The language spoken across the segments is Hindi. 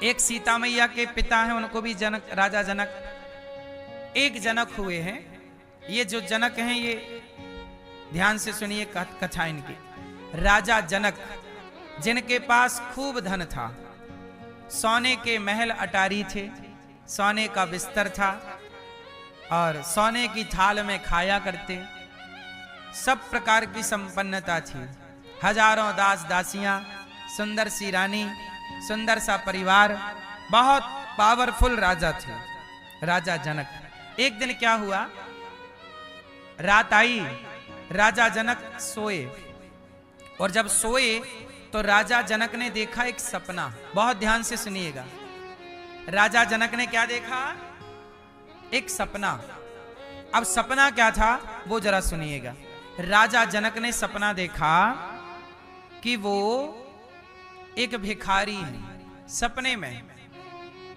एक सीता मैया के पिता हैं, उनको भी जनक, राजा जनक। एक जनक हुए हैं। ये जो जनक हैं, ये ध्यान से सुनिए कथा इनकी। राजा जनक जिनके पास खूब धन था, सोने के महल अटारी थे, सोने का बिस्तर था और सोने की थाल में खाया करते, सब प्रकार की संपन्नता थी, हजारों दास दासियां, सुंदर सी रानी, सुंदर सा परिवार, बहुत पावरफुल राजा थे राजा जनक। एक दिन क्या हुआ, रात आई, राजा जनक सोए, और जब सोए तो राजा जनक ने देखा एक सपना। बहुत ध्यान से सुनिएगा। राजा जनक ने क्या देखा? एक सपना। अब सपना क्या था वो जरा सुनिएगा। राजा जनक ने सपना देखा कि वो एक भिखारी है। सपने में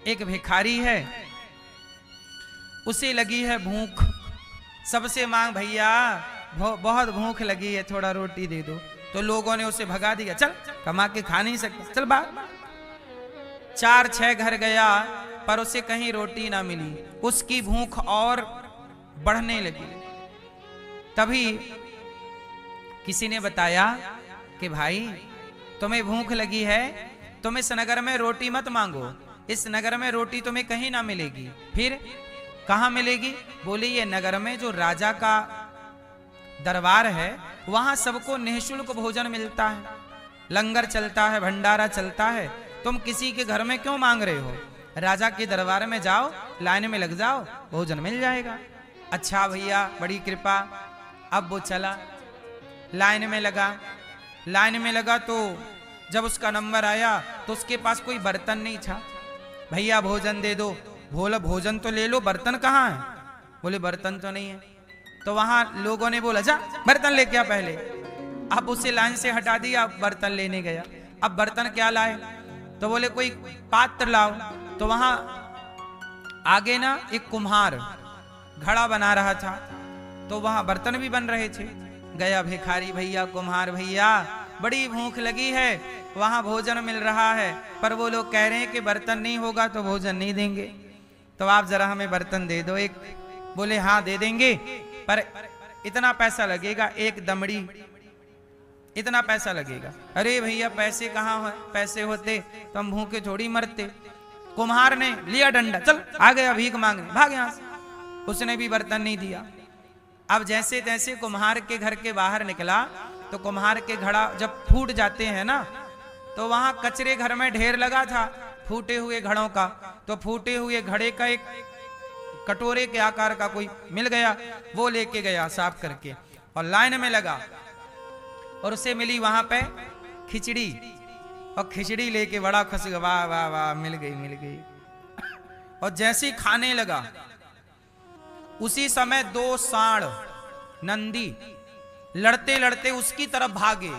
एक भिखारी है, उसे लगी है भूख, सबसे मांग, भैया बहुत भूख लगी है, थोड़ा रोटी दे दो। तो लोगों ने उसे भगा दिया, चल कमा के खा नहीं सकता, चल बाहर। 4-6 घर गया पर उसे कहीं रोटी ना मिली, उसकी भूख और बढ़ने लगी। तभी किसी ने बताया कि भाई तुम्हें भूख लगी है, तुम इस नगर में रोटी मत मांगो, इस नगर में रोटी तुम्हें कहीं ना मिलेगी। फिर कहां मिलेगी? बोले ये नगर में जो राजा का दरबार है, वहां सबको निःशुल्क भोजन मिलता है, लंगर चलता है, भंडारा चलता है, तुम किसी के घर में क्यों मांग रहे हो? राजा के दरबार में जाओ, लाइन में लग जाओ, भोजन मिल जाएगा। अच्छा भैया, बड़ी कृपा। अब वो चला, लाइन में लगा। लाइन में लगा तो जब उसका नंबर आया तो उसके पास कोई बर्तन नहीं था। भैया भोजन दे दो। बोला भोजन तो ले लो, बर्तन कहाँ है? बोले बर्तन तो नहीं है। तो वहां लोगों ने बोला जा बर्तन लेके आ पहले। अब उसे लाइन से हटा दिया, बर्तन लेने गया। अब बर्तन क्या लाए? तो बोले कोई पात्र लाओ। तो वहां आगे ना एक कुम्हार घड़ा बना रहा था, तो वहां बर्तन भी बन रहे थे। गया भिखारी भैया, कुम्हार भैया, बड़ी भूख लगी है, वहां भोजन मिल रहा है, पर वो लोग कह रहे हैं कि बर्तन नहीं होगा तो भोजन नहीं देंगे, तो आप जरा हमें बर्तन दे दो एक। बोले हाँ दे देंगे, पर इतना पैसा लगेगा, एक दमड़ी, इतना पैसा लगेगा। अरे भैया पैसे कहाँ है? पैसे होते तो हम भूखे थोड़ी मरते। कुम्हार ने लिया डंडा, चल आ गया भीख मांगने, भाग यहां से। उसने भी बर्तन नहीं दिया। अब जैसे तैसे कुम्हार के घर के बाहर निकला तो कुम्हार के घड़ा जब फूट जाते हैं ना, तो वहां कचरे घर में ढेर लगा था फूटे हुए घड़ों का। तो फूटे हुए घड़े का एक कटोरे के आकार का कोई मिल गया, वो लेके गया साफ करके और लाइन में लगा, और उसे मिली वहां पे खिचड़ी, और खिचड़ी लेके बड़ा खुश, वाह वाह वाह, मिल गई मिल गई। और जैसे ही खाने लगा, उसी समय 2 सांड नंदी लड़ते लड़ते उसकी तरफ भागे,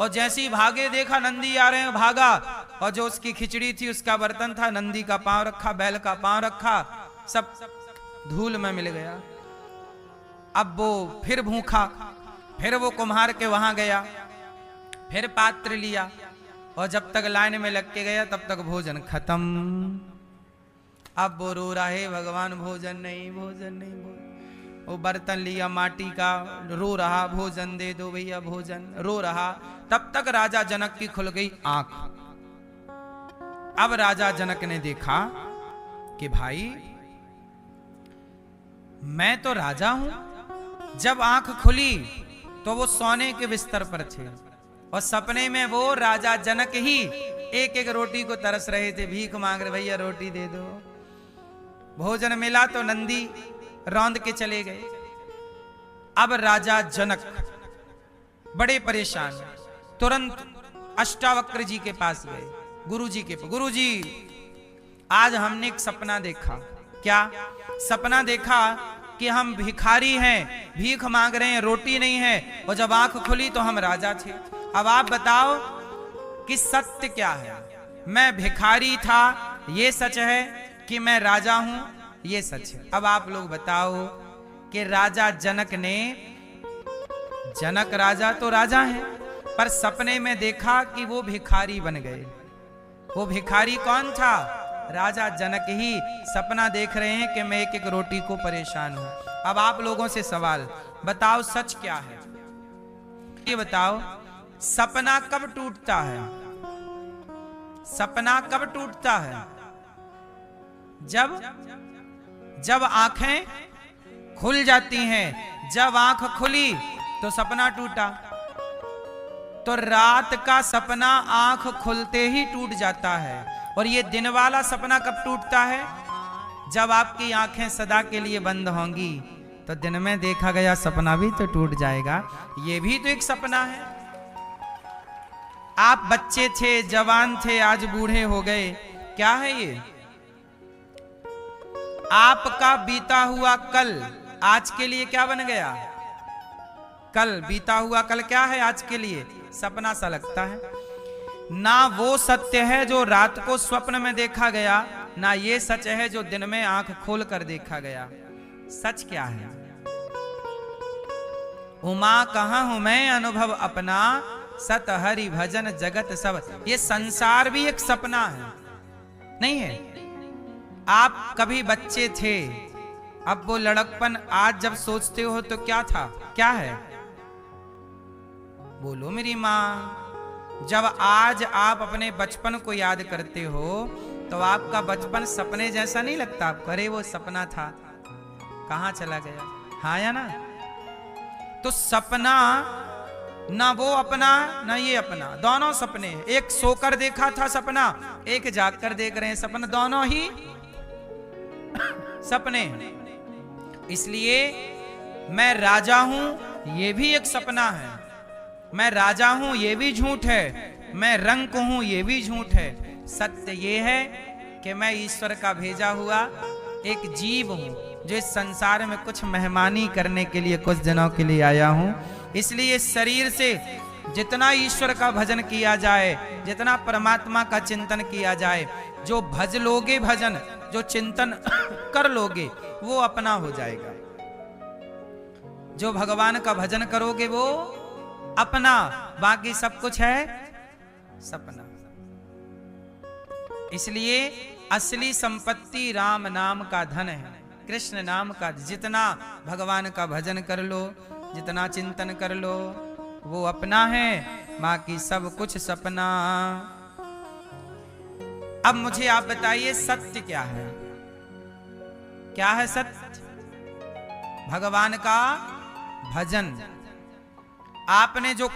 और जैसे ही भागे देखा नंदी आ रहे हैं, भागा, और जो उसकी खिचड़ी थी, उसका बर्तन था, नंदी का पांव रखा, बैल का पांव रखा, सब धूल में मिल गया। अब वो फिर भूखा, फिर वो कुम्हार के वहां गया, फिर पात्र लिया, और जब तक लाइन में लग के गया तब तक भोजन खत्म। अब वो रो रहा है, भगवान भोजन नहीं, भोजन नहीं, भोजन। वो बर्तन लिया माटी का, रो रहा, भोजन दे दो भैया, भोजन, रो रहा। तब तक राजा जनक की खुल गई आंख। अब राजा जनक ने देखा कि भाई मैं तो राजा हूं। जब आंख खुली तो वो सोने के बिस्तर पर थे, और सपने में वो राजा जनक ही एक एक रोटी को तरस रहे थे, भीख मांग रहे, भैया रोटी दे दो। भोजन मिला तो नंदी रौंद के चले गए। अब राजा जनक बड़े परेशान, तुरंत अष्टावक्र जी के पास गए, गुरु जी के पास। गुरु जी आज हमने एक सपना देखा। क्या सपना देखा? कि हम भिखारी हैं, भीख मांग रहे हैं, रोटी नहीं है, और जब आंख खुली तो हम राजा थे। अब आप बताओ कि सत्य क्या है? मैं भिखारी था ये सच है कि मैं राजा हूं ये सच है? अब आप लोग बताओ कि राजा जनक ने, जनक राजा तो राजा है, पर सपने में देखा कि वो भिखारी बन गए। वो भिखारी कौन था? राजा जनक ही सपना देख रहे हैं कि मैं एक एक रोटी को परेशान हूं। अब आप लोगों से सवाल, बताओ सच क्या है? ये बताओ, सपना कब टूटता है? सपना कब टूटता है? जब आंखें खुल जाती हैं। जब आंख खुली तो सपना टूटा। तो रात का सपना आंख खुलते ही टूट जाता है। और ये दिन वाला सपना कब टूटता है? जब आपकी आंखें सदा के लिए बंद होंगी तो दिन में देखा गया सपना भी तो टूट जाएगा। ये भी तो एक सपना है। आप बच्चे थे, जवान थे, आज बूढ़े हो गए, क्या है ये? आपका बीता हुआ कल आज के लिए क्या बन गया? कल बीता हुआ कल क्या है आज के लिए? सपना सा लगता है। ना वो सत्य है जो रात को स्वप्न में देखा गया, ना ये सच है जो दिन में आंख खोल कर देखा गया। सच क्या है? उमा कहाँ हूं मैं अनुभव अपना, सत हरि भजन जगत सब। ये संसार भी एक सपना है, नहीं है? आप कभी बच्चे थे, अब वो लड़कपन आज जब सोचते हो तो क्या था, क्या है? बोलो मेरी माँ। जब आज आप अपने बचपन को याद करते हो तो आपका बचपन सपने जैसा नहीं लगता आपको? अरे वो सपना था, कहां चला गया? हाँ या ना? तो सपना ना वो अपना ना ये अपना, दोनों सपने। एक सोकर देखा था सपना, एक जागकर देख रहे हैं सपना, दोनों ही सपने। इसलिए मैं राजा हूं ये भी एक सपना है, मैं राजा हूं ये भी झूठ है, मैं रंक हूं ये भी झूठ है। सत्य ये है कि मैं ईश्वर का भेजा हुआ एक जीव हूं जो इस संसार में कुछ मेहमानी करने के लिए कुछ दिनों के लिए आया हूं। इसलिए शरीर से जितना ईश्वर का भजन किया जाए, जितना परमात्मा का चिंतन किया जाए, जो भज लोगे भजन, जो चिंतन कर लोगे वो अपना हो जाएगा। जो भगवान का भजन करोगे वो अपना, बाकी सब कुछ है सपना। इसलिए असली संपत्ति राम नाम का धन है, कृष्ण नाम का। जितना भगवान का भजन कर लो, जितना चिंतन कर लो वो अपना है, बाकी सब कुछ सपना। अब मुझे आप बताइए सत्य क्या है? क्या है सत्य? भगवान का भजन। आपने जो